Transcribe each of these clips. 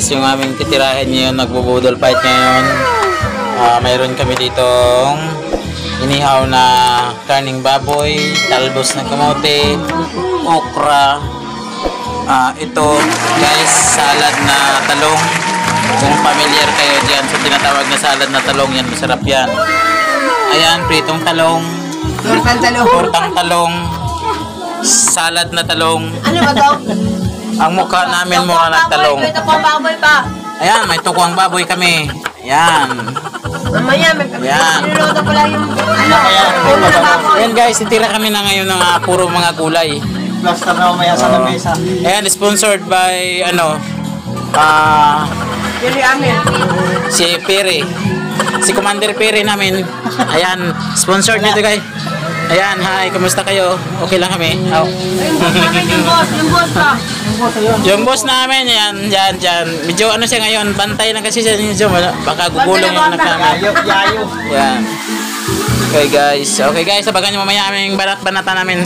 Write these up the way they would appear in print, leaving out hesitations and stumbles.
guys, yung aming titirahin ngayon, nagbubudol fight ngayon. Mayroon kami ditong inihaw na karning baboy, talbos ng kamote, okra. Ito guys, salad na talong. Kung familiar kayo dyan sa tinatawag na salad na talong, yan masarap yan. Ayan, pritong talong, tortang talong, salad na talong. Ano ba to? Ang mukha namin mura ng talong. May tukwang baboy pa. Ayan, may tukwang baboy kami. Ayan. Mamaya, niluluto ko lang yung ulo na baboy. Ayan guys, itira kami na ngayon ng puro mga gulay. Plaster na mamaya sa lamesa. Ayan, sponsored by si Pere. Si Commander Pere namin. Ayan, sponsored nito guys. Ayan, hi, kumusta kayo? Okay lang kami. Yung boss pa. Yung boss namin, yan. Medyo ano siya ngayon, bantay lang kasi siya. Baka gugulong yung anak namin. Yayo. Yan. Okay guys, sabagan nyo mamaya aming banat-banata namin.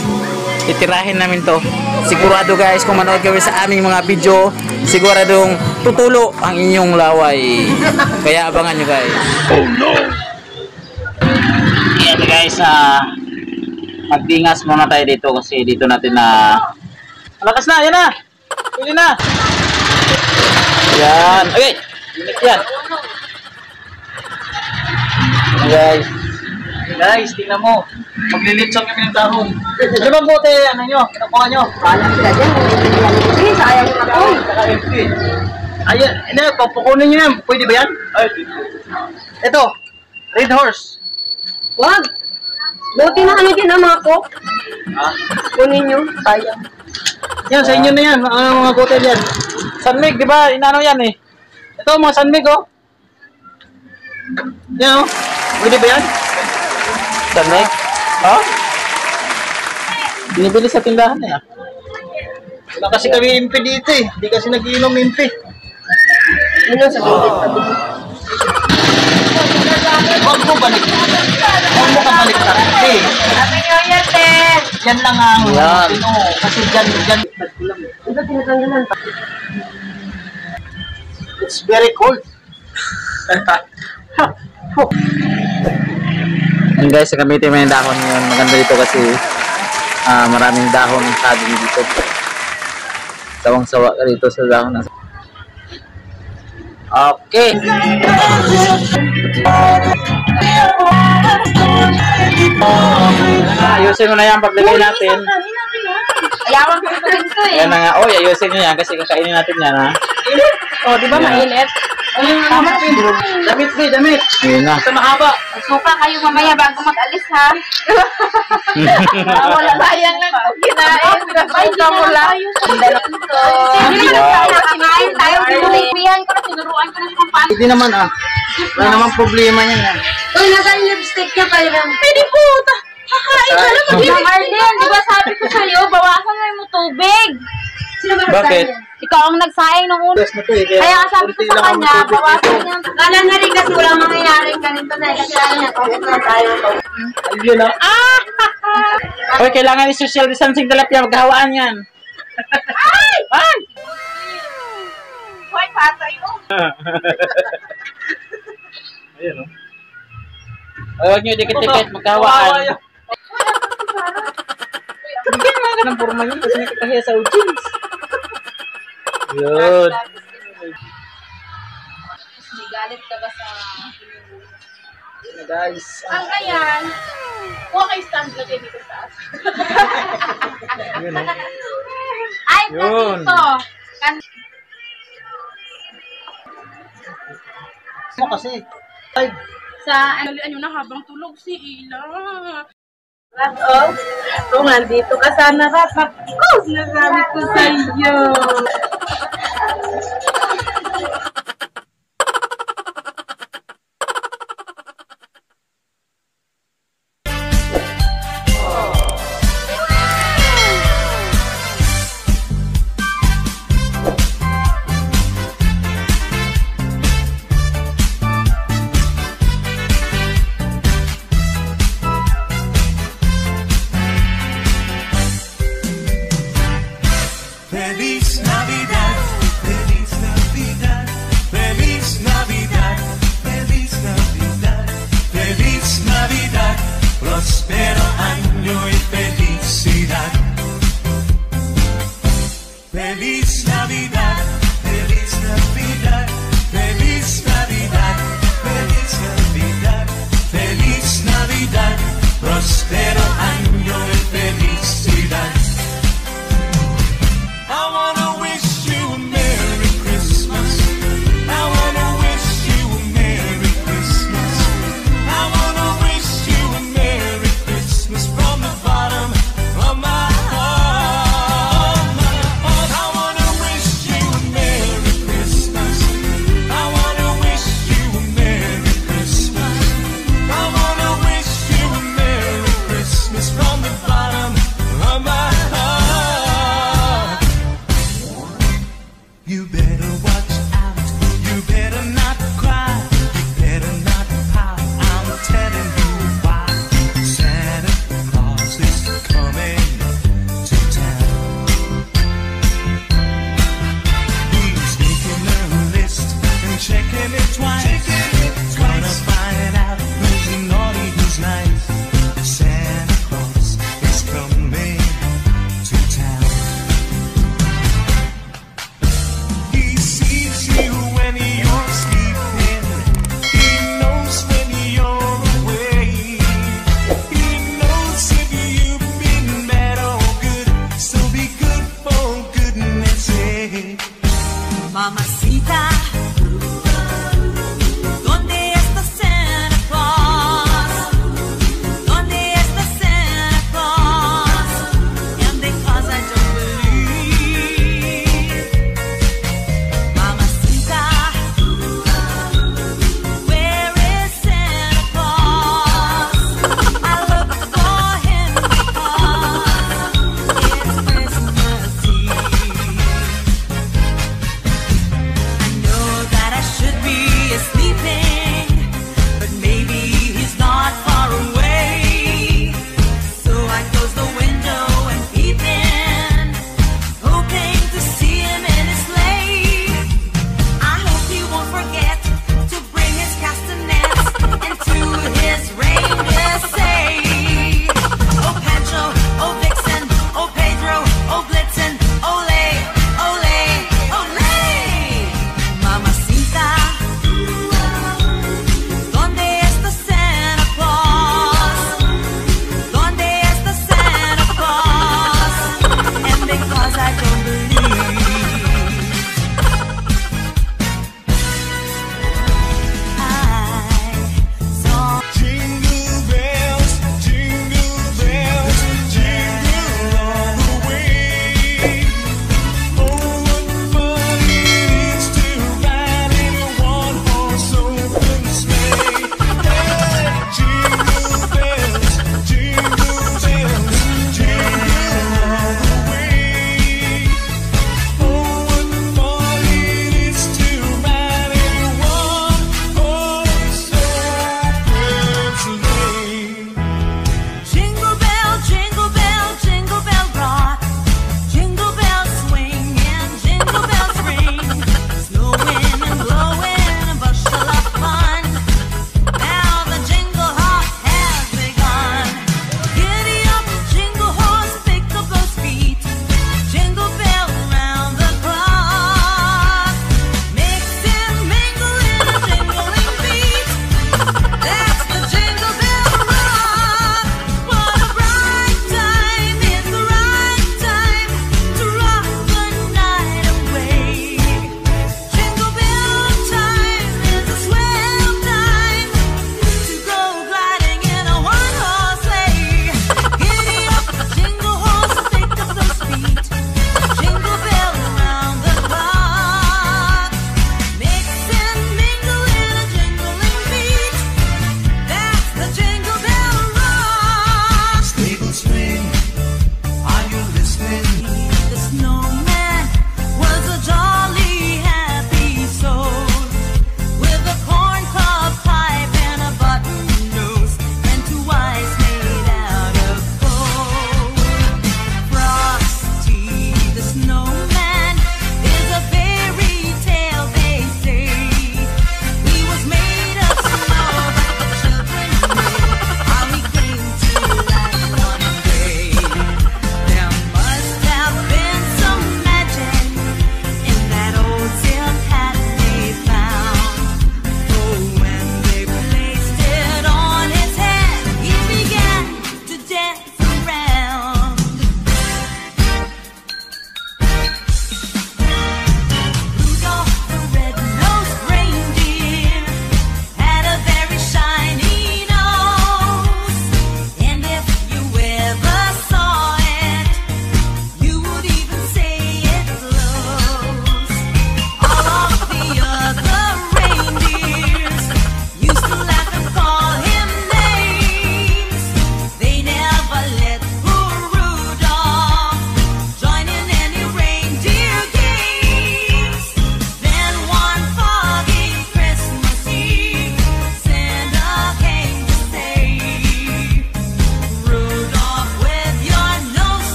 Titirahin namin to. Sigurado guys, kung manood kayo sa aming mga video, siguradong tutulo ang inyong laway. Kaya abangan nyo guys. Oh no! Yan guys, magdingas muna tayo dito kasi dito natin na malakas na, yan na! Pili na! Yan! Okay! Init yan! Guys, tingnan mo. Maglilitsong kami ng dahon. Ano bang bote, ano nyo? Kinakuha nyo? Alam ka dyan. Sayang na po. Ayan, papukunin nyo yan. Pwede ba yan? Ito, Red Horse. Wag! Buti na kami din ang mga cook. Kunin nyo. Sayang. Yan, sa inyo na yan. Ang mga bote yan. Sunmig, di ba? Inano yan eh. Ito, mga Sunmig oh. Yan oh. Pwede ba yan? Sunmig? Oh? Binibili sa tindahan eh. Wala kasi kami impi dito eh. Hindi kasi nag-iinom impi. Ano sa bibig pa din? Huwag mo balik. Huwag mo kabalik na. Eh. Happy New Year, Ted! Yan lang ang yan. Kasi dyan. Ito tinatanggalan pa. It's very cold. And guys, gamitin mo yung dahon ngayon. Maganda dito kasi maraming dahon saging dito. Sawang-sawa ka dito sa dahon. Okay. Ayusin mo na yan paglagay natin. Ayawan ko ito dito eh. Ayan na nga. Oh, ayusin nyo yan kasi kakainin natin yan ha. O, di ba mainit? Damit. Yun na. Ito mahaba. Suka kayo mamaya bago mag-alis ha. Wala sayang lang ito kinain. Pinapaysa mo lang. Kinain tayo. Sinuruan ko na siya kung paano. Hindi naman wala naman problema yan. Uy, nasa yung lipstick niya pa rin. Pwede po. Kakain ka lang. Marlene, di ba sabi ko sa'yo, bawasan mo yung tubig. Sino ba bakit? Ikaw ang nagsayang nung una. Kaya sabi ko sa kanya, bawasan niya. Kala na rin kasi walang mangyayaring ganito na. Kasi nakakit na tayo. Ayun na. Hoy, kailangan ni social distancing talapya. Maghawaan yan. Ay! Ay! Hoy, patay mo. Ayun o. Huwag nyo dikit-dikit. Maghawaan. Bigyan nga ka ng forma yun kasi nakikahiya sa audience. Yun. May galit ka ba sa... Guys. Ang ayan. Huwag kayo stand lagay dito sa taas. Yun o. Ay, Yun. dito. Mo kasi. Ay. Sa ano na habang tulog si Ila. Oh, kung nandito ka sana rapat ko, nasabi ko sa iyo. Feliz Navidad.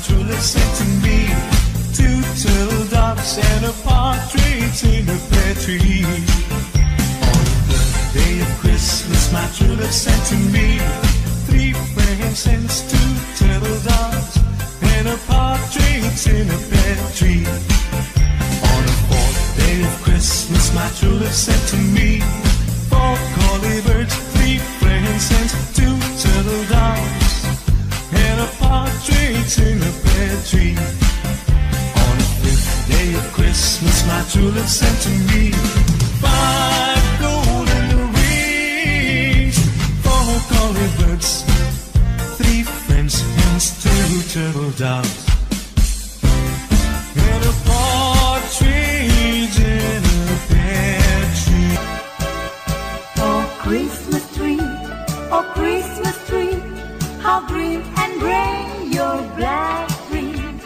true love sent to me. Two turtle doves and a partridge in a pear tree. On the day of Christmas, my true love sent to me. Three presents, two turtle doves and a partridge in a pear tree. On the fourth day of Christmas, my true love sent to me. Four collie birds, three presents, two turtle doves and a partridge in a pear tree. On the fifth day of Christmas, my true love sent to me. Five golden rings, four collie birds, three French hens, two turtle doves and a partridge in a pear tree. Oh Christmas tree, oh Christmas tree, how green and gray your black green.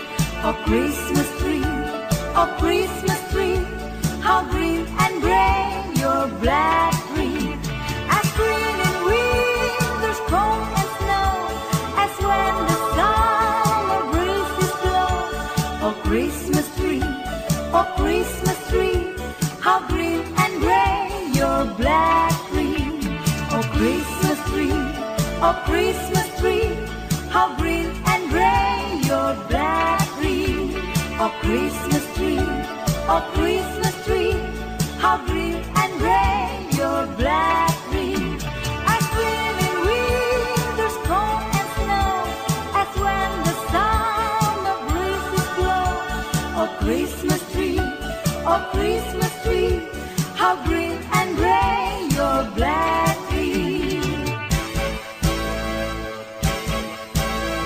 Oh Christmas tree, oh Christmas tree, how green and gray your black green. As green in winter's cold and snow, as when the summer breezes blow. Oh Christmas tree, oh Christmas tree, how green and gray your black green. Oh Christmas tree, oh Christmas tree, how green and gray your black green. Oh Christmas tree, oh Christmas tree, how green and gray your black green. As green in winter's cold and snow, as when the summer breezes blow. Oh Christmas tree, oh Christmas tree, how green and gray your black green.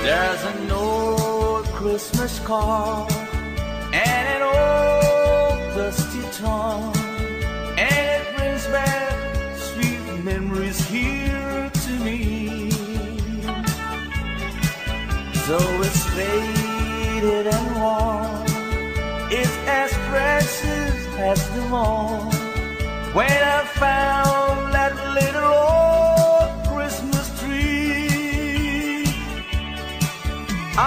There's an old Christmas card and an old dusty tongue, and it brings back sweet memories here to me. Though it's faded and worn, it's as precious as the morn when I found that little old Christmas tree. I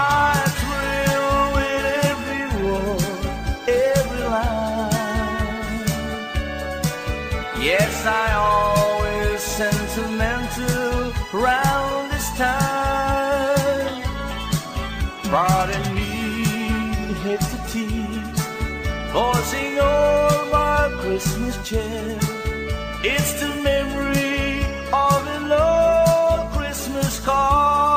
thrill with every word, every line. Yes, I always sentimental round this time. Pardon me, hit the tease, forcing all my Christmas cheer. It's the memory of an old Christmas card.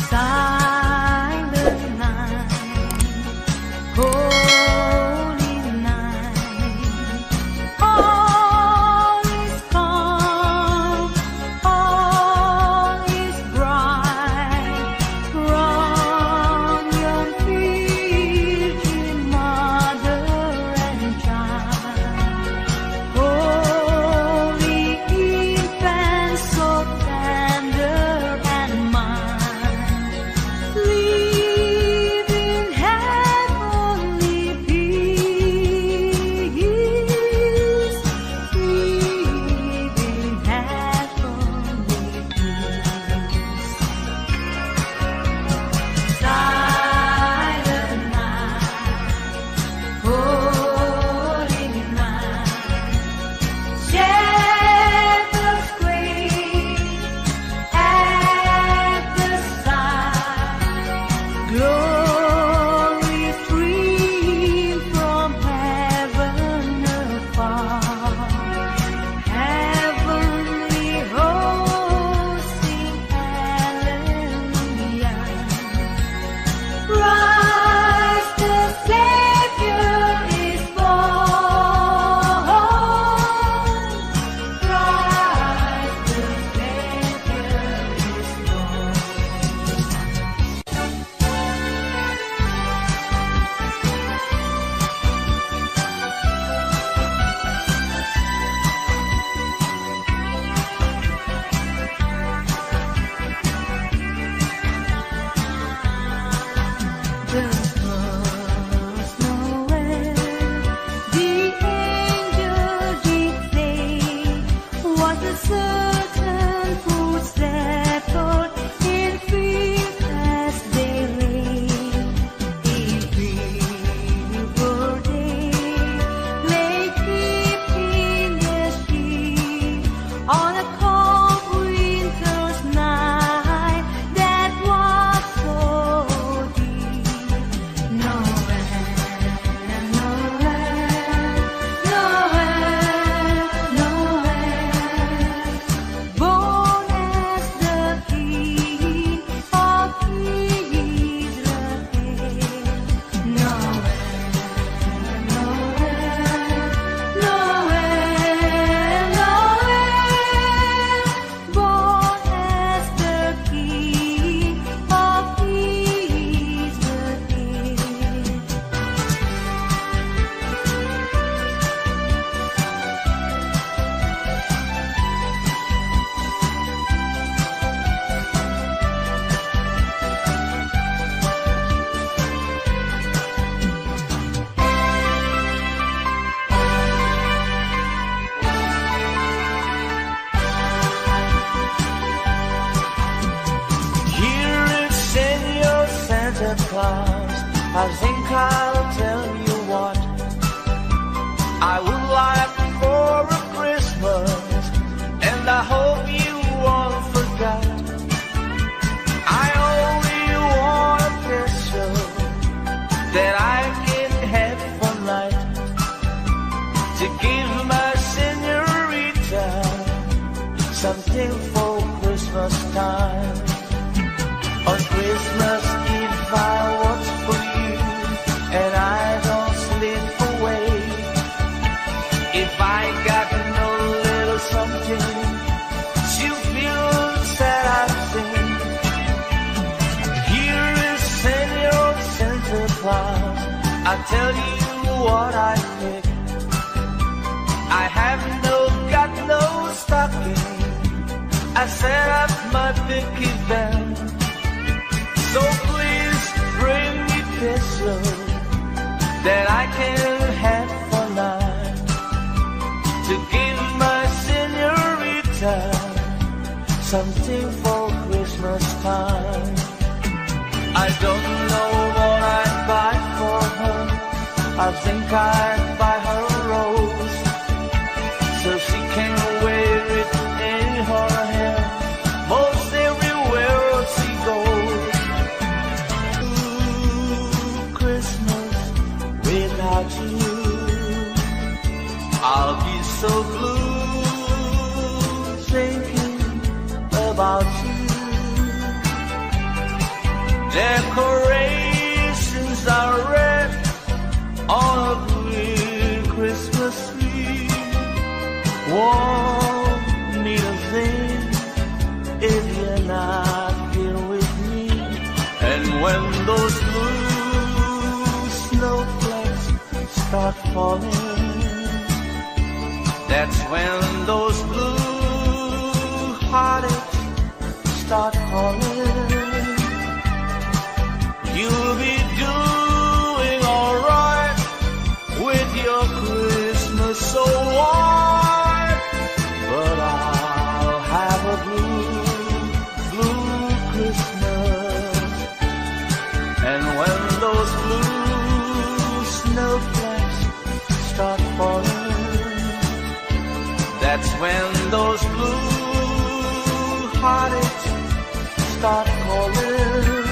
Silent night, holy night, all Santa Claus, I think I'll tell you what I would like for a Christmas, and I hope you won't forget. I only want a pistol that I can have for night, to give my señorita something for Christmas time. On Christmas Eve I watch for you, and I don't slip away. If I got no little something, she'll feel sad I sing. Here is Senor Santa Claus, I'll tell you what I pick. I have got no stocking, I set up my picky band. So please bring me peso that I can have for night, to give my señorita something for Christmas time. I don't know what I'd buy for her. I think I'd buy her a rose, so she can wear it in her hair most everywhere she goes. Christmas without you, I'll be so blue, thinking about you. Decorations are red on a green Christmas tree. Won't need a thing if you're not here with me. And when those blue snowflakes start falling, that's when those blue heartaches start calling. You'll be doing alright with your Christmas so white, but I'll have a blue Christmas. And when those blue snowflakes start falling, that's when those blue heartaches start calling.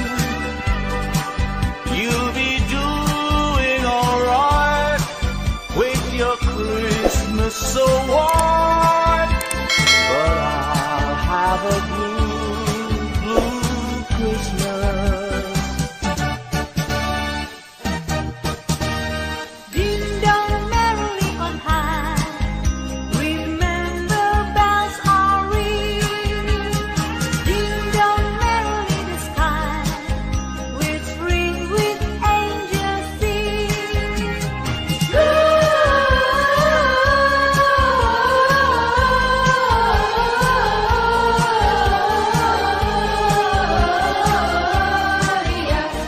You'll be doing alright with your Christmas so white, but I'll have a blue Christmas. Ding dong merrily on high, remember bells are ringing. Ding dong merrily the sky, which ring with angels singing.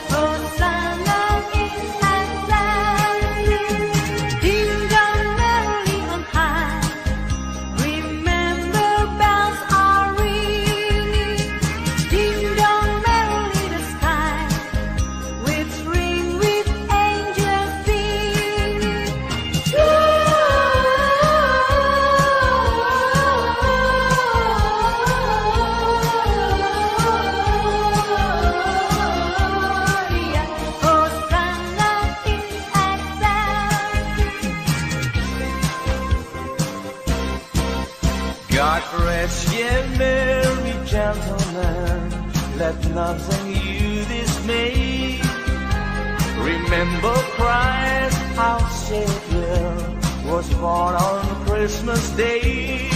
Hosanna in Atlantis. Ding dong merrily on high, remember bells are ringing. Ding dong merrily the sky, which ring with angels singing. Hosanna in Atlantis. God rest ye merry gentlemen, let nothing you dismay. Remember Christ our Savior was born on Christmas Day,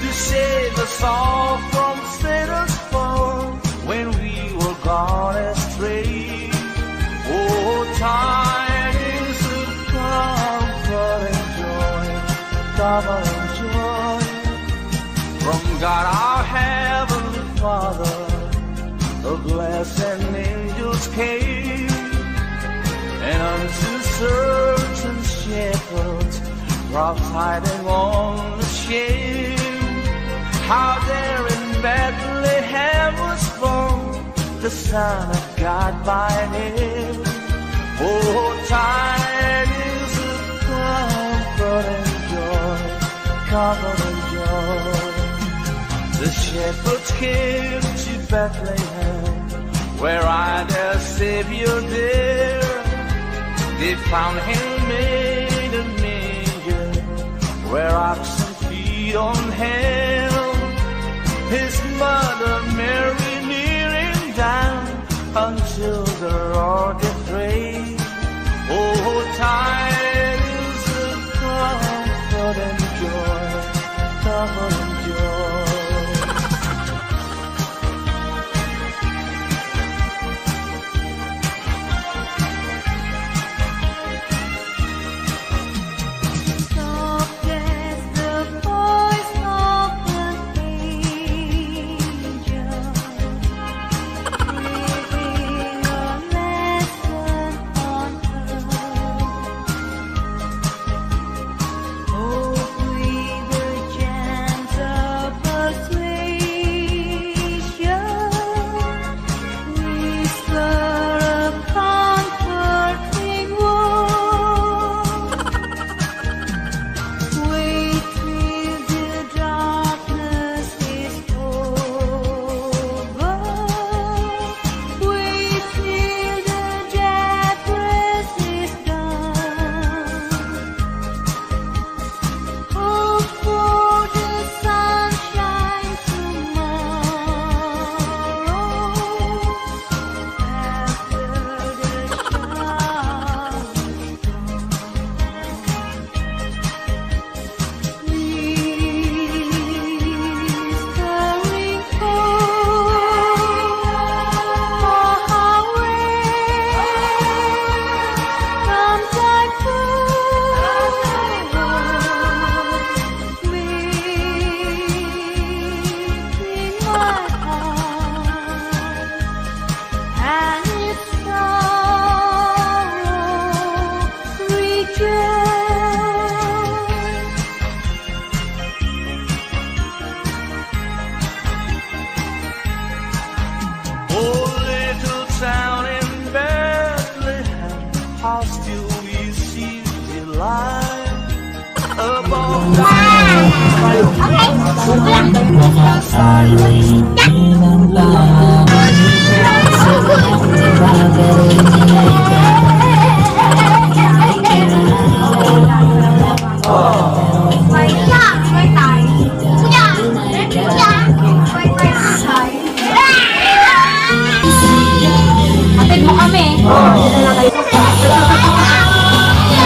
to save us all from Satan's fall when we were gone astray. Oh, tidings of comfort and joy, double joy, from God our Heavenly Father, the blessed angels came, and unto certain shepherds prophesying on the shame, how there in Bethlehem was born the Son of God by name. Oh, time is a comfort and joy, comfort and joy. The shepherds came to Bethlehem, where I their Savior dear. They found him made a manger, where oxen feed on hay. His mother Mary kneeling down until the Lord did pray. Oh, time is a comfort and joy, comfort and joy. How still we see the light above Atid mo kami.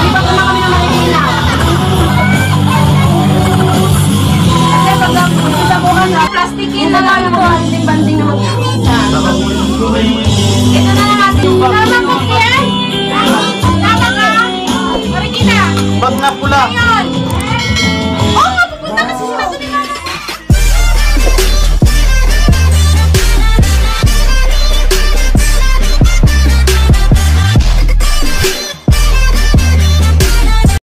Lipat na kami ng Maynila. Kasi pag isabukan na, plastikin na lang ito. Banding-banding na magkakita. Ito na lang natin. Tama ko yan? Tama ka? Marikina. Bag na pula. Ayan.